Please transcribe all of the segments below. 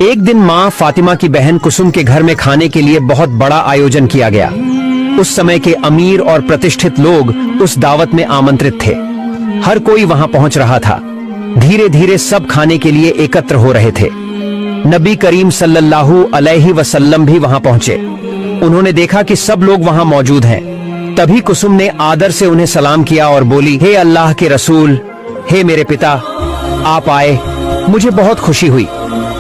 एक दिन माँ फातिमा की बहन कुसुम के घर में खाने के लिए बहुत बड़ा आयोजन किया गया। उस समय के अमीर और प्रतिष्ठित लोग उस दावत में आमंत्रित थे। हर कोई वहां पहुंच रहा था। धीरे धीरे सब खाने के लिए एकत्र हो रहे थे। नबी करीम सल्लल्लाहु अलैहि वसल्लम भी वहां पहुंचे। उन्होंने देखा कि सब लोग वहां मौजूद हैं। तभी कुसुम ने आदर से उन्हें सलाम किया और बोली, हे अल्लाह के रसूल, हे मेरे पिता, आप आए, मुझे बहुत खुशी हुई।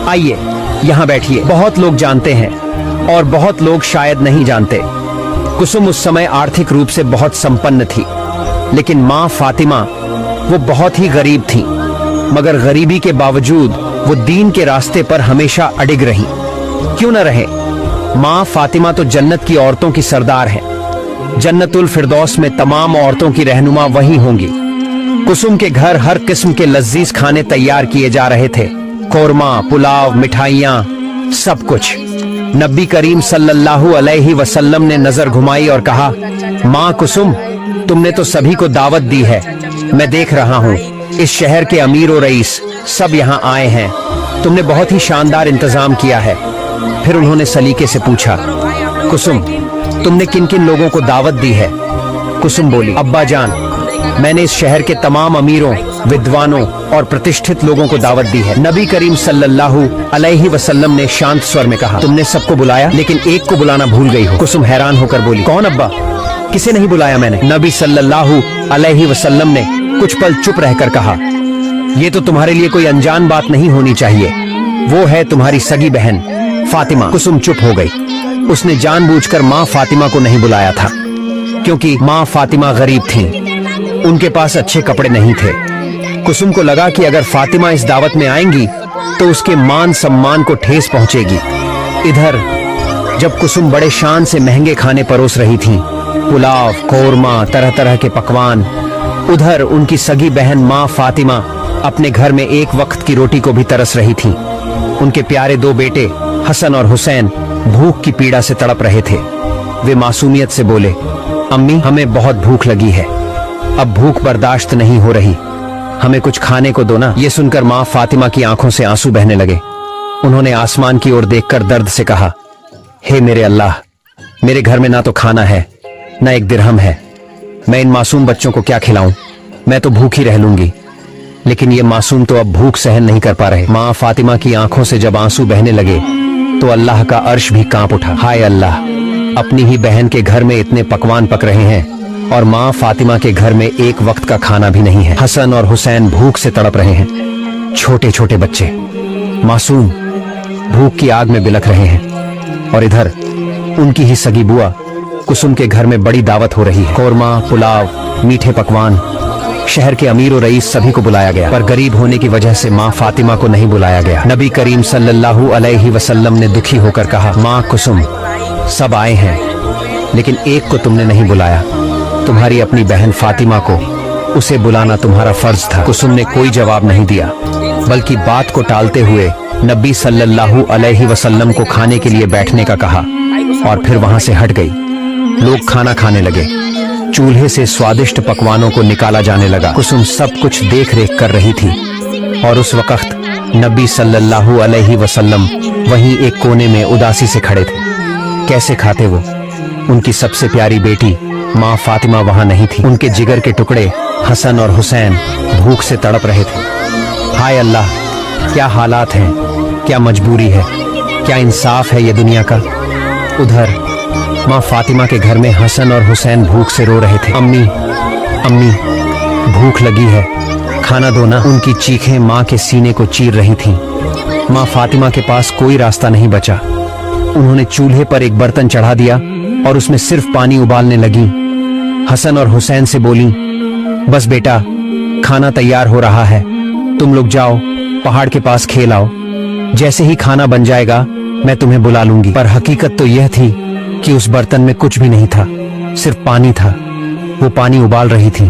आइए यहाँ बैठिए। बहुत लोग जानते हैं और बहुत लोग शायद नहीं जानते। कुसुम उस समय आर्थिक रूप से बहुत संपन्न थी, लेकिन माँ फातिमा वो बहुत ही गरीब थी। मगर गरीबी के बावजूद वो दीन के रास्ते पर हमेशा अडिग रही। क्यों न रहे, माँ फातिमा तो जन्नत की औरतों की सरदार है। जन्नतुल फिरदौस में तमाम औरतों की रहनुमा वही होंगी। कुसुम के घर हर किस्म के लजीज खाने तैयार किए जा रहे थे। कोरमा, पुलाव, मिठाइयाँ, सब कुछ। नबी करीम सल्लल्लाहु अलैहि वसल्लम ने नजर घुमाई और कहा, माँ कुसुम, तुमने तो सभी को दावत दी है। मैं देख रहा हूँ इस शहर के अमीर और रईस सब यहाँ आए हैं। तुमने बहुत ही शानदार इंतजाम किया है। फिर उन्होंने सलीके से पूछा, कुसुम, तुमने किन किन लोगों को दावत दी है? कुसुम बोली, अब्बा जान, मैंने इस शहर के तमाम अमीरों, विद्वानों और प्रतिष्ठित लोगों को दावत दी है। नबी करीम सल्लल्लाहु अलैहि वसल्लम ने शांत स्वर में कहा, तुमने सबको बुलाया, लेकिन एक को बुलाना भूल गई हो। कुसुम हैरान होकर बोली, कौन अब्बा? किसे नहीं बुलाया मैंने? नबी सल्लल्लाहु अलैहि वसल्लम ने कुछ पल चुप रहकर कहा, ये तो तुम्हारे लिए कोई अनजान बात नहीं होनी चाहिए। वो है तुम्हारी सगी बहन फातिमा। कुसुम चुप हो गई। उसने जानबूझकर माँ फातिमा को नहीं बुलाया था, क्योंकि माँ फातिमा गरीब थी। उनके पास अच्छे कपड़े नहीं थे। कुसुम को लगा कि अगर फातिमा इस दावत में आएंगी तो उसके मान सम्मान को ठेस पहुंचेगी। इधर जब कुसुम बड़े शान से महंगे खाने परोस रही थी, पुलाव, कोरमा, तरह तरह के पकवान, उधर उनकी सगी बहन माँ फातिमा अपने घर में एक वक्त की रोटी को भी तरस रही थी। उनके प्यारे दो बेटे हसन और हुसैन भूख की पीड़ा से तड़प रहे थे। वे मासूमियत से बोले, अम्मी, हमें बहुत भूख लगी है, अब भूख बर्दाश्त नहीं हो रही, हमें कुछ खाने को दो ना। ये सुनकर माँ फातिमा की आंखों से आंसू बहने लगे। उन्होंने आसमान की ओर देखकर दर्द से कहा, हे मेरे अल्लाह, मेरे घर में ना तो खाना है, ना एक दिरहम है। मैं इन मासूम बच्चों को क्या खिलाऊं? मैं तो भूखी रह लूंगी। लेकिन ये मासूम तो अब भूख सहन नहीं कर पा रहे। माँ फातिमा की आंखों से जब आंसू बहने लगे तो अल्लाह का अर्श भी कांप उठा। हाय अल्लाह, अपनी ही बहन के घर में इतने पकवान पक रहे हैं और माँ फातिमा के घर में एक वक्त का खाना भी नहीं है। हसन और हुसैन भूख से तड़प रहे हैं। छोटे छोटे बच्चे मासूम भूख की आग में बिलख रहे हैं। और इधर उनकी ही सगी बुआ कुसुम के घर में बड़ी दावत हो रही है। कोरमा, पुलाव, मीठे पकवान, शहर के अमीर और रईस सभी को बुलाया गया, पर गरीब होने की वजह से माँ फातिमा को नहीं बुलाया गया। नबी करीम सल्लल्लाहु अलैहि वसल्लम ने दुखी होकर कहा, माँ कुसुम, सब आए हैं, लेकिन एक को तुमने नहीं बुलाया, तुम्हारी अपनी बहन फातिमा को। उसे बुलाना तुम्हारा फर्ज था। कुसुम ने कोई जवाब नहीं दिया, बल्कि बात को टालते हुए नबी सल्लल्लाहु अलैहि वसल्लम को खाने के लिए बैठने का कहा और फिर वहां से हट गई। लोग खाना खाने लगे। चूल्हे से स्वादिष्ट पकवानों को निकाला जाने लगा। कुसुम सब कुछ देख रेख कर रही थी और उस वक्त नबी सल्लल्लाहु अलैहि वसल्लम वहीं एक कोने में उदासी से खड़े थे। कैसे खाते वो? उनकी सबसे प्यारी बेटी माँ फातिमा वहां नहीं थी। उनके जिगर के टुकड़े हसन और हुसैन भूख से तड़प रहे थे। हाय अल्लाह, क्या हालात हैं, क्या मजबूरी है, क्या इंसाफ है ये दुनिया का। उधर माँ फातिमा के घर में हसन और हुसैन भूख से रो रहे थे। अम्मी, अम्मी, भूख लगी है, खाना दो ना। उनकी चीखें माँ के सीने को चीर रही थीं। माँ फातिमा के पास कोई रास्ता नहीं बचा। उन्होंने चूल्हे पर एक बर्तन चढ़ा दिया और उसमें सिर्फ पानी उबालने लगी। हसन और हुसैन से बोली, बस बेटा, खाना तैयार हो रहा है, तुम लोग जाओ पहाड़ के पास खेल आओ। जैसे ही खाना बन जाएगा मैं तुम्हें बुला लूंगी। पर हकीकत तो यह थी कि उस बर्तन में कुछ भी नहीं था, सिर्फ पानी था। वो पानी उबाल रही थी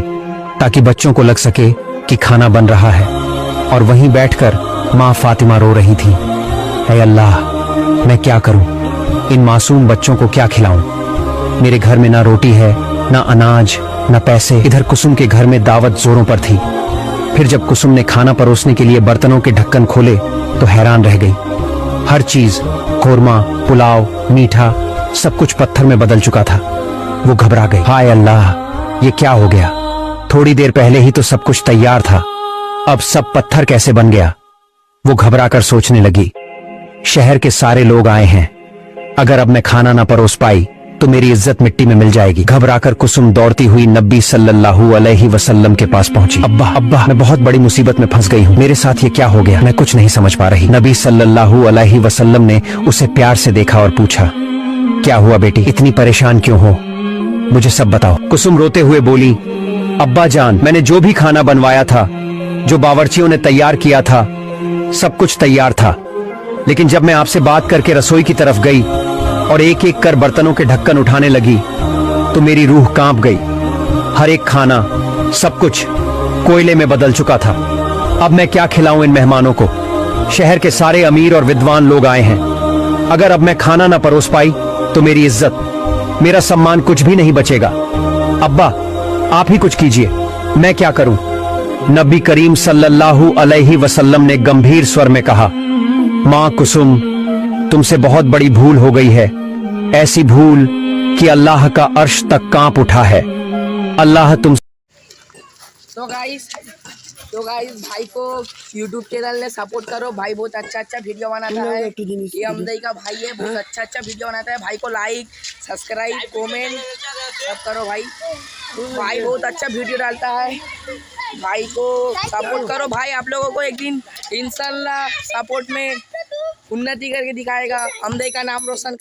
ताकि बच्चों को लग सके कि खाना बन रहा है, और वहीं बैठकर माँ फातिमा रो रही थी। ऐ अल्लाह, मैं क्या करूं? इन मासूम बच्चों को क्या खिलाऊं? मेरे घर में ना रोटी है, ना अनाज, ना पैसे। इधर कुसुम के घर में दावत जोरों पर थी। फिर जब कुसुम ने खाना परोसने के लिए बर्तनों के ढक्कन खोले तो हैरान रह गई। हर चीज, कोरमा, पुलाव, मीठा, सब कुछ पत्थर में बदल चुका था। वो घबरा गई। हाय अल्लाह, ये क्या हो गया? थोड़ी देर पहले ही तो सब कुछ तैयार था, अब सब पत्थर कैसे बन गया? वो घबरा कर सोचने लगी, शहर के सारे लोग आए हैं, अगर अब मैं खाना ना परोस पाई तो मेरी इज्जत मिट्टी में मिल जाएगी। घबराकर कुसुम दौड़ती हुई नबी सल्लल्लाहु अलैहि वसल्लम के पास पहुंची। अब्बा अब्बा, मैं बहुत बड़ी मुसीबत में फंस गई हूँ, मेरे साथ ये क्या हो गया? मैं कुछ नहीं समझ पा रही। नबी सल्लल्लाहु अलैहि वसल्लम ने उसे प्यार से देखा और पूछा, क्या हुआ बेटी, इतनी परेशान क्यों हो? मुझे सब बताओ। कुसुम रोते हुए बोली, अब्बा जान, मैंने जो भी खाना बनवाया था, जो बावर्चियों ने तैयार किया था, सब कुछ तैयार था, लेकिन जब मैं आपसे बात करके रसोई की तरफ गई और एक एक कर बर्तनों के ढक्कन उठाने लगी तो मेरी रूह कांप गई। हर एक खाना, सब कुछ कोयले में बदल चुका था। अब मैं क्या खिलाऊं इन मेहमानों को? शहर के सारे अमीर और विद्वान लोग आए हैं, अगर अब मैं खाना ना परोस पाई तो मेरी इज्जत, मेरा सम्मान कुछ भी नहीं बचेगा। अब्बा, आप ही कुछ कीजिए, मैं क्या करूं? नबी करीम सल्लल्लाहु अलैहि वसल्लम ने गंभीर स्वर में कहा, मां कुसुम, तुमसे बहुत बड़ी भूल हो गई है, ऐसी भूल कि अल्लाह का अर्श तक कांप उठा है। अल्लाह तुम तो गाइस भाई को YouTube चैनल ने सपोर्ट करो। भाई बहुत अच्छा वीडियो बनाता है, ये अमदई का भाई है, बहुत अच्छा वीडियो बनाता है। भाई को लाइक, सब्सक्राइब, कमेंट सब करो। भाई बहुत अच्छा वीडियो डालता है, भाई को सपोर्ट करो। भाई आप लोगों को एक दिन इंशाल्लाह सपोर्ट में उन्नति करके दिखाएगा, अमदई का नाम रोशन